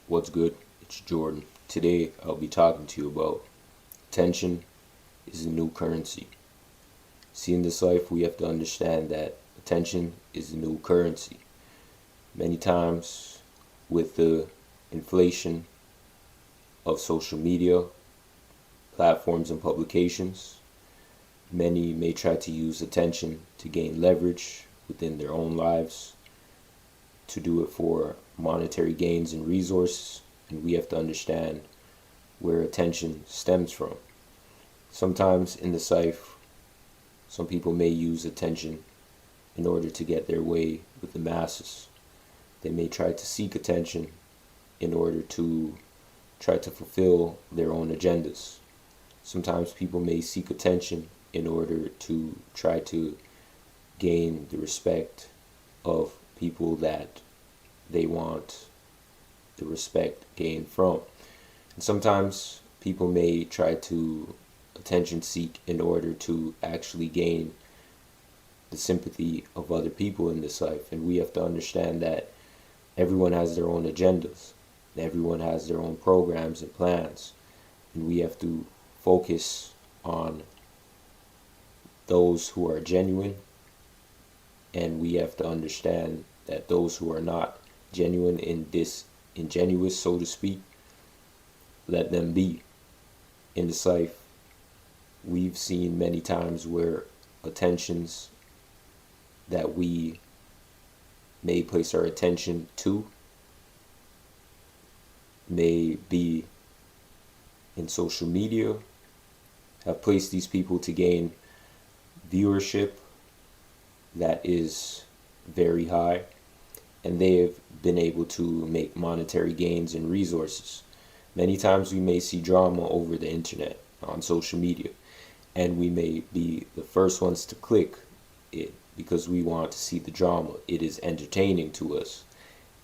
What's good? It's Jordan. Today I'll be talking to you about attention is the new currency. See, in this life, we have to understand that attention is the new currency. Many times, with the inflation of social media, platforms, and publications, many may try to use attention to gain leverage within their own lives, to do it for monetary gains and resources, and we have to understand where attention stems from. Sometimes in this life, some people may use attention in order to get their way with the masses. They may try to seek attention in order to try to fulfill their own agendas. Sometimes people may seek attention in order to try to gain the respect of people that they want the respect gained from. And sometimes people may try to attention seek in order to actually gain the sympathy of other people in this life. And we have to understand that everyone has their own agendas. Everyone has their own programs and plans. And we have to focus on those who are genuine, and we have to understand that those who are not genuine and disingenuous, so to speak, let them be. In this life, we've seen many times where attentions that we may place our attention to may be in social media, have placed these people to gain viewership that is very high, and they have been able to make monetary gains and resources. Many times we may see drama over the internet, on social media, and we may be the first ones to click it because we want to see the drama. It is entertaining to us,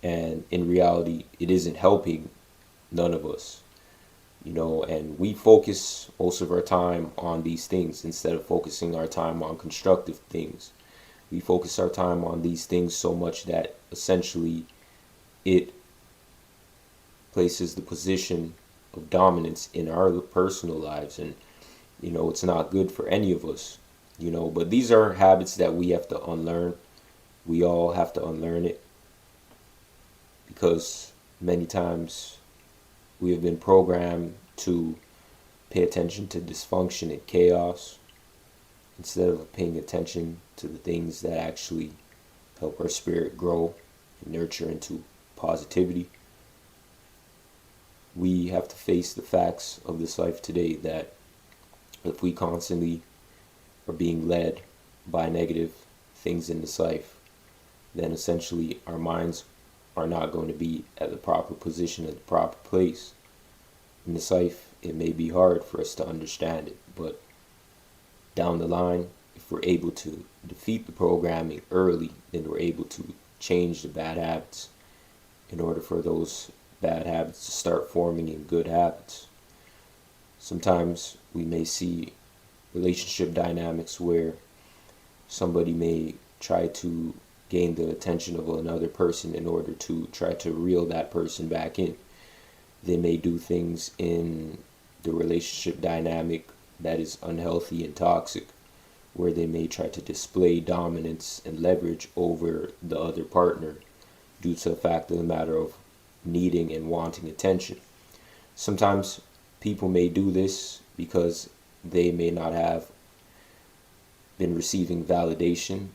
and in reality, it isn't helping none of us. And we focus most of our time on these things instead of focusing our time on constructive things. We focus our time on these things so much that essentially it places the position of dominance in our personal lives, and it's not good for any of us. But these are habits that we have to unlearn. We all have to unlearn it, because many times we have been programmed to pay attention to dysfunction and chaos instead of paying attention to the things that actually help our spirit grow and nurture into positivity. We have to face the facts of this life today, that if we constantly are being led by negative things in this life, then essentially our minds are not going to be at the proper position, at the proper place. In this life, it may be hard for us to understand it, but down the line, if we're able to defeat the programming early, then we're able to change the bad habits in order for those bad habits to start forming in good habits. Sometimes we may see relationship dynamics where somebody may try to gain the attention of another person in order to try to reel that person back in. They may do things in the relationship dynamic that is unhealthy and toxic, where they may try to display dominance and leverage over the other partner due to the fact of the matter of needing and wanting attention. Sometimes people may do this because they may not have been receiving validation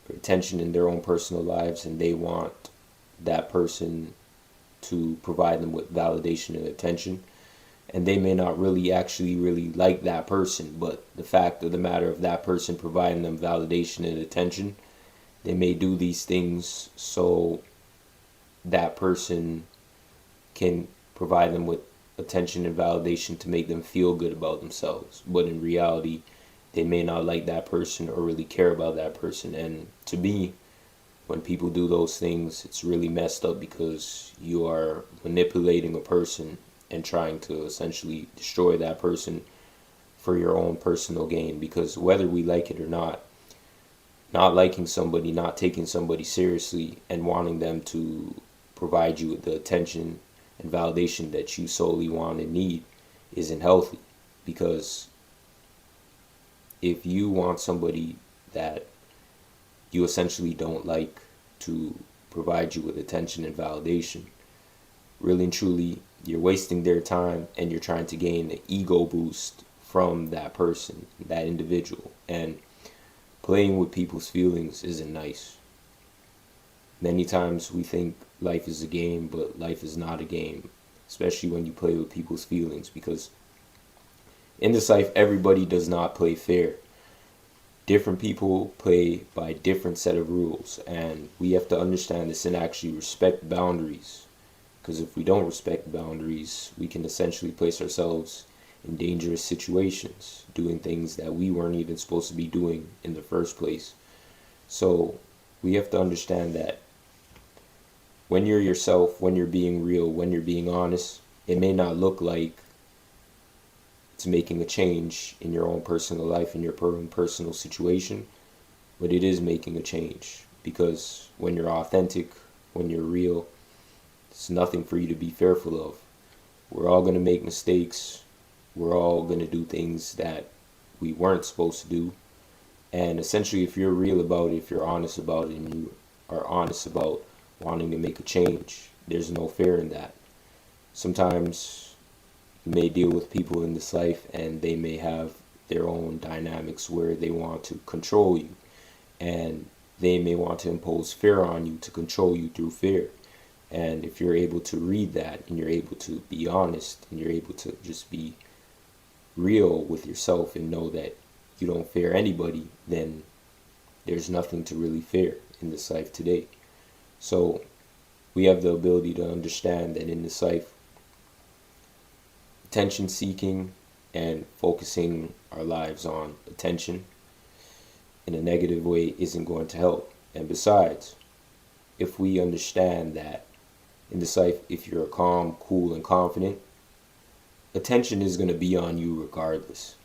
or attention in their own personal lives, and they want that person to provide them with validation and attention. And they may not really actually really like that person, but the fact of the matter of that person providing them validation and attention, they may do these things so that person can provide them with attention and validation to make them feel good about themselves. But in reality, they may not like that person or really care about that person. And to me, when people do those things, it's really messed up, because you are manipulating a person and trying to essentially destroy that person for your own personal gain. Because whether we like it or not liking somebody, not taking somebody seriously, and wanting them to provide you with the attention and validation that you solely want and need isn't healthy. Because if you want somebody that you essentially don't like to provide you with attention and validation, really and truly, you're wasting their time and you're trying to gain an ego boost from that person, that individual. And playing with people's feelings isn't nice. Many times we think life is a game, but life is not a game, especially when you play with people's feelings, because in this life, everybody does not play fair. Different people play by a different set of rules, and we have to understand this and actually respect boundaries. Because if we don't respect boundaries, we can essentially place ourselves in dangerous situations, doing things that we weren't even supposed to be doing in the first place. So we have to understand that when you're yourself, when you're being real, when you're being honest, it may not look like it's making a change in your own personal life, in your own personal situation, but it is making a change. Because when you're authentic, when you're real, it's nothing for you to be fearful of. We're all going to make mistakes. We're all going to do things that we weren't supposed to do. And essentially, if you're real about it, if you're honest about it, and you are honest about wanting to make a change, there's no fear in that. Sometimes you may deal with people in this life and they may have their own dynamics where they want to control you, and they may want to impose fear on you, to control you through fear. And if you're able to read that, and you're able to be honest, and you're able to just be real with yourself and know that you don't fear anybody, then there's nothing to really fear in this life today. So we have the ability to understand that in this life, attention seeking and focusing our lives on attention in a negative way isn't going to help. And besides, if we understand that in this life, if you're calm, cool, and confident, attention is going to be on you regardless.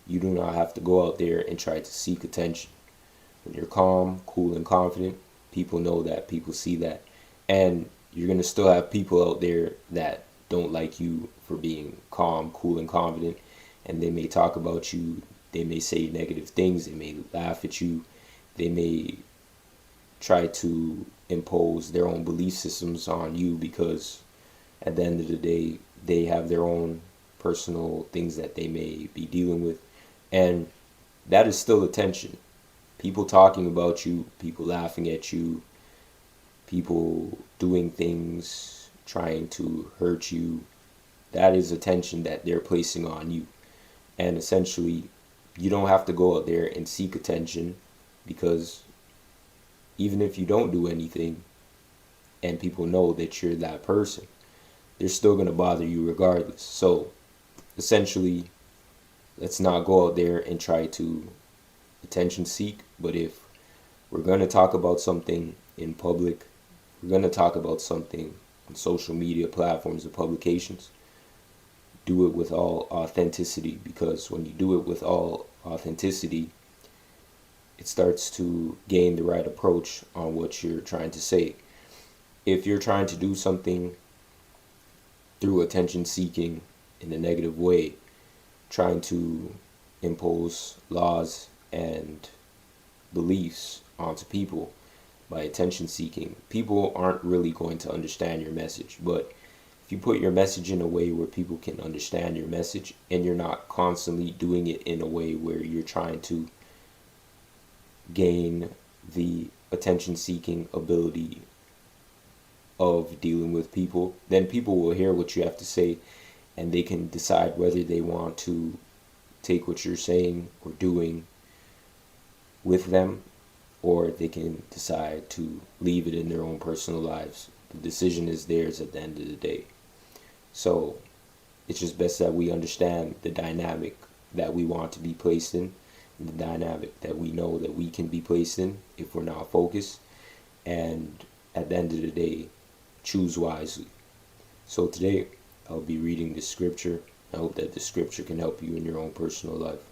You do not have to go out there and try to seek attention. When you're calm, cool, and confident, people know that, people see that. And you're going to still have people out there that don't like you for being calm, cool, and confident. And they may talk about you. They may say negative things. They may laugh at you. They may try to impose their own belief systems on you, because at the end of the day, they have their own personal things that they may be dealing with. And that is still attention. People talking about you, people laughing at you, people doing things, trying to hurt you, that is attention that they're placing on you. And essentially, you don't have to go out there and seek attention, because even if you don't do anything and people know that you're that person, they're still going to bother you regardless. So essentially, let's not go out there and try to attention seek. But if we're going to talk about something in public, we're going to talk about something on social media platforms and publications, do it with all authenticity. Because when you do it with all authenticity, it starts to gain the right approach on what you're trying to say. If you're trying to do something through attention seeking in a negative way, trying to impose laws and beliefs onto people by attention seeking, people aren't really going to understand your message. But if you put your message in a way where people can understand your message, and you're not constantly doing it in a way where you're trying to gain the attention seeking ability of dealing with people, then people will hear what you have to say, and they can decide whether they want to take what you're saying or doing with them, or they can decide to leave it in their own personal lives. The decision is theirs at the end of the day. So it's just best that we understand the dynamic that we want to be placed in, and the dynamic that we know that we can be placed in if we're not focused. And at the end of the day, choose wisely. So today, I'll be reading this scripture. I hope that the scripture can help you in your own personal life.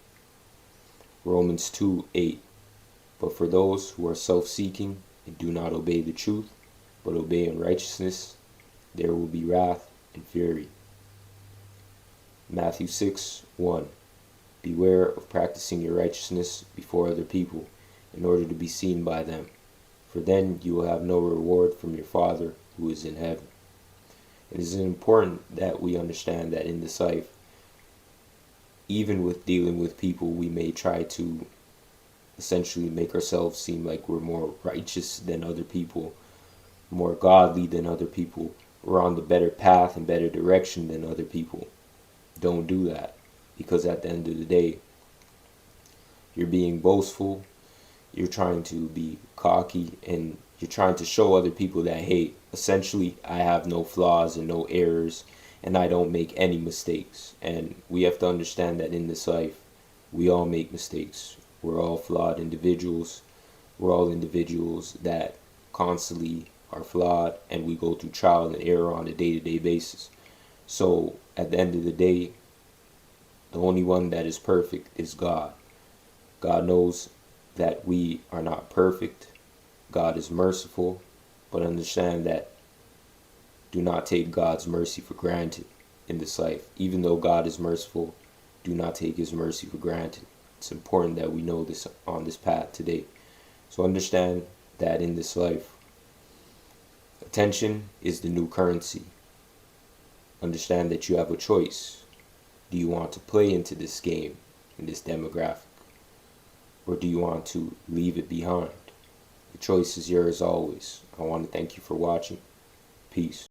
Romans 2:8. But for those who are self-seeking and do not obey the truth, but obey unrighteousness, there will be wrath and fury. Matthew 6:1. Beware of practicing your righteousness before other people in order to be seen by them, for then you will have no reward from your Father who is in heaven. It is important that we understand that in this life, even with dealing with people, we may try to essentially make ourselves seem like we're more righteous than other people, more godly than other people, we're on the better path and better direction than other people. Don't do that, because at the end of the day, you're being boastful, you're trying to be cocky, and you're trying to show other people that, hey, essentially I have no flaws and no errors, and I don't make any mistakes. And we have to understand that in this life, we all make mistakes. We're all flawed individuals. We're all individuals that constantly are flawed, and we go through trial and error on a day-to-day basis. So at the end of the day, the only one that is perfect is God. God knows that we are not perfect. God is merciful, but understand that do not take God's mercy for granted in this life. Even though God is merciful, do not take his mercy for granted. It's important that we know this on this path today. So understand that in this life, attention is the new currency. Understand that you have a choice. Do you want to play into this game, in this demographic? Or do you want to leave it behind? The choice is yours always. I want to thank you for watching. Peace.